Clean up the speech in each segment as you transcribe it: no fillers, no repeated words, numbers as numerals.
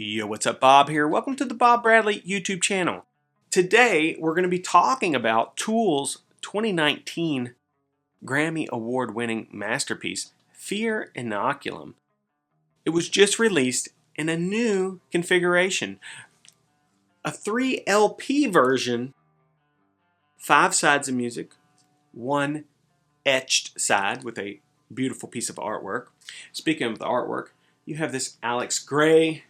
Yo, what's up? Bob here. Welcome to the Bob Bradley YouTube channel. Today, we're going to be talking about Tool's 2019 Grammy Award-winning masterpiece, Fear Inoculum. It was just released in a new configuration, a 3LP version, 5 sides of music, 1 etched side with a beautiful piece of artwork. Speaking of the artwork, you have this Alex Grey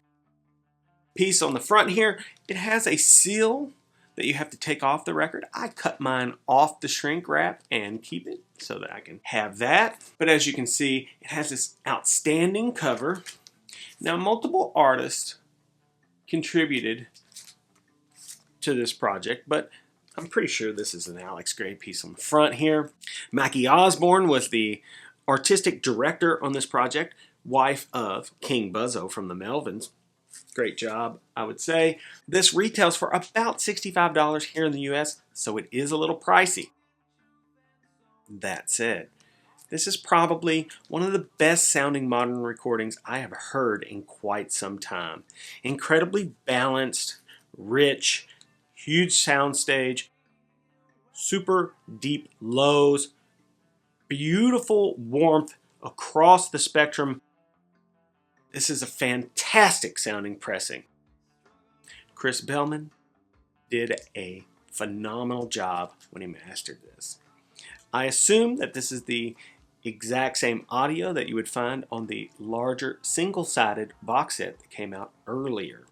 piece on the front here. It has a seal that you have to take off the record. I cut mine off the shrink wrap and keep it so that I can have that. But as you can see, it has this outstanding cover. Now, multiple artists contributed to this project, but I'm pretty sure this is an Alex Grey piece on the front here. Mackie Osborne was the artistic director on this project, wife of King Buzzo from the Melvins. Great job, I would say. This retails for about $65 here in the US, so it is a little pricey. That said, this is probably one of the best sounding modern recordings I have heard in quite some time. Incredibly balanced, rich, huge soundstage, super deep lows, beautiful warmth across the spectrum. This is a fantastic sounding pressing. Chris Bellman did a phenomenal job when he mastered this. I assume that this is the exact same audio that you would find on the larger single-sided box set that came out earlier.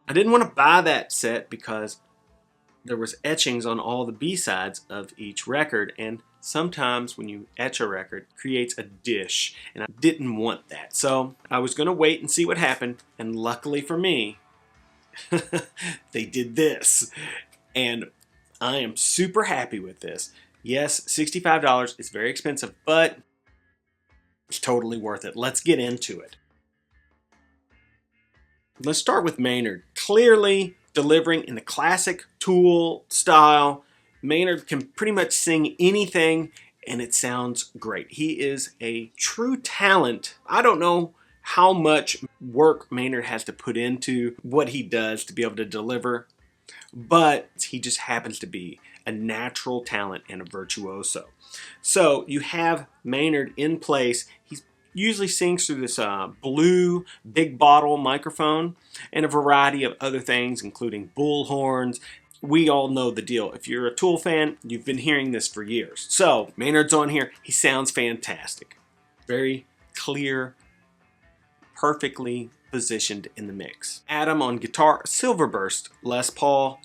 I didn't want to buy that set because there was etchings on all the B-sides of each record, and sometimes when you etch a record, it creates a dish, and I didn't want that. So I was going to wait and see what happened, and luckily for me, they did this. And I am super happy with this. Yes, $65 is very expensive, but it's totally worth it. Let's get into it. Let's start with Maynard. Clearly delivering in the classic Tool style. Maynard can pretty much sing anything and it sounds great. He is a true talent. I don't know how much work Maynard has to put into what he does to be able to deliver, but he just happens to be a natural talent and a virtuoso. So you have Maynard in place. He's usually sings through this blue big bottle microphone and a variety of other things, including bullhorns. We all know the deal. If you're a Tool fan, you've been hearing this for years. So Maynard's on here. He sounds fantastic. Very clear, perfectly positioned in the mix. Adam on guitar, Silverburst Les Paul.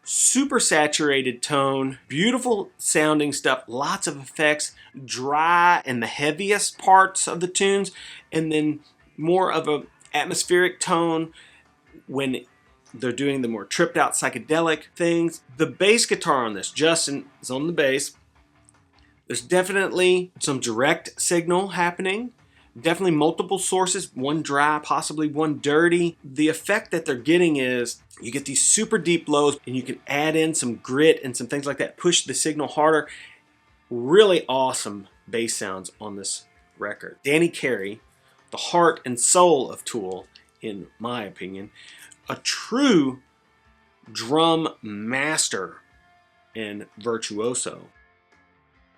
Super saturated tone, beautiful sounding stuff, lots of effects, dry in the heaviest parts of the tunes, and then more of a atmospheric tone when they're doing the more tripped out psychedelic things. The bass guitar on this, Justin is on the bass. There's definitely some direct signal happening. Definitely multiple sources, one dry, possibly one dirty. The effect that they're getting is you get these super deep lows and you can add in some grit and some things like that, push the signal harder. Really awesome bass sounds on this record. Danny Carey, the heart and soul of Tool, in my opinion, a true drum master and virtuoso.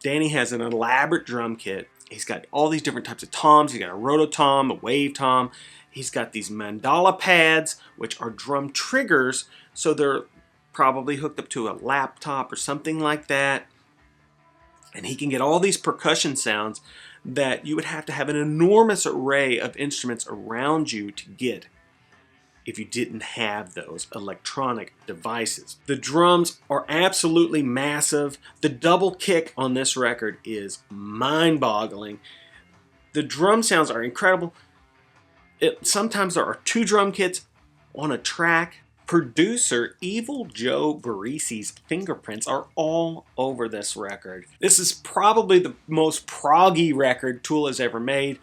Danny has an elaborate drum kit. He's got all these different types of toms. He's got a rototom, a wave tom. He's got these mandala pads, which are drum triggers, so they're probably hooked up to a laptop or something like that. And he can get all these percussion sounds that you would have to have an enormous array of instruments around you to get if you didn't have those electronic devices. The drums are absolutely massive. The double kick on this record is mind-boggling. The drum sounds are incredible. Sometimes there are 2 drum kits on a track. Producer Evil Joe Barisi's fingerprints are all over this record. This is probably the most proggy record Tool has ever made,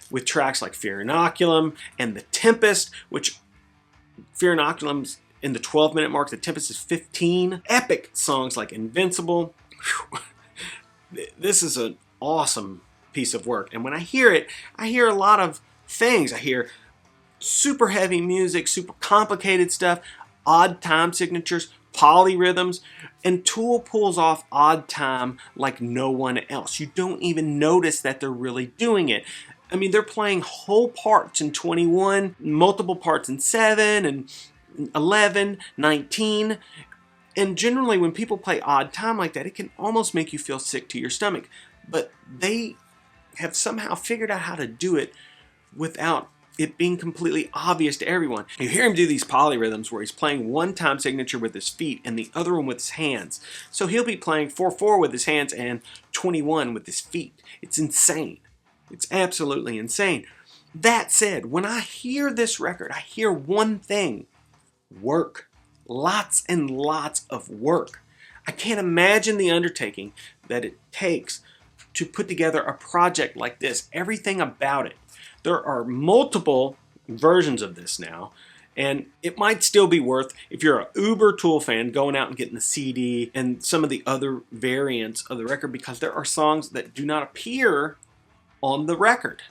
with tracks like Fear Inoculum and The Tempest, which Fear Inoculum's in the 12-minute mark. The Tempest is 15. Epic songs like Invincible. This is an awesome piece of work. And when I hear it, I hear a lot of things. I hear super heavy music, super complicated stuff, odd time signatures, polyrhythms, and Tool pulls off odd time like no one else. You don't even notice that they're really doing it. I mean, they're playing whole parts in 21, multiple parts in 7 and 11, 19. And generally when people play odd time like that, it can almost make you feel sick to your stomach. But they have somehow figured out how to do it without it being completely obvious to everyone. You hear him do these polyrhythms where he's playing one time signature with his feet and the other one with his hands. So he'll be playing 4/4 with his hands and 21 with his feet. It's insane. It's absolutely insane. That said, when I hear this record, I hear one thing: work. Lots and lots of work. I can't imagine the undertaking that it takes to put together a project like this. Everything about it. There are multiple versions of this now, and it might still be worth, if you're an uber Tool fan, going out and getting the CD and some of the other variants of the record, because there are songs that do not appear on the record.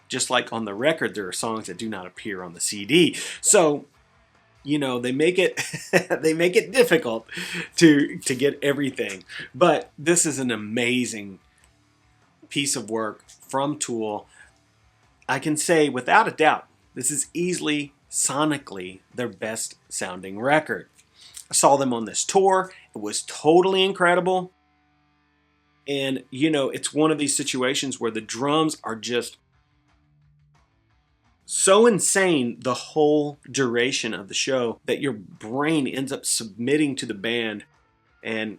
Just like on the record, there are songs that do not appear on the CD. So, you know, they make it they make it difficult to get everything. But this is an amazing piece of work from Tool. I can say without a doubt, this is easily sonically their best sounding record. I saw them on this tour. It was totally incredible. And you know, it's one of these situations where the drums are just so insane the whole duration of the show that your brain ends up submitting to the band, and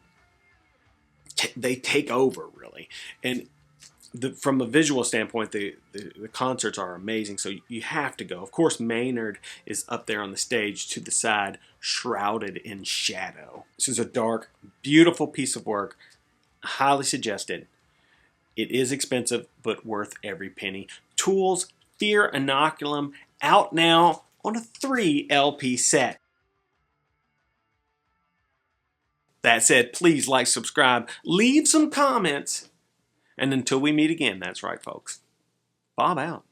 they take over really. And from a visual standpoint, the concerts are amazing, so you have to go. Of course, Maynard is up there on the stage to the side, shrouded in shadow. This is a dark, beautiful piece of work. I highly suggest it. It is expensive, but worth every penny. Tool's Fear Inoculum, out now on a 3LP set. That said, please like, subscribe, leave some comments, and until we meet again, that's right, folks. Bob out.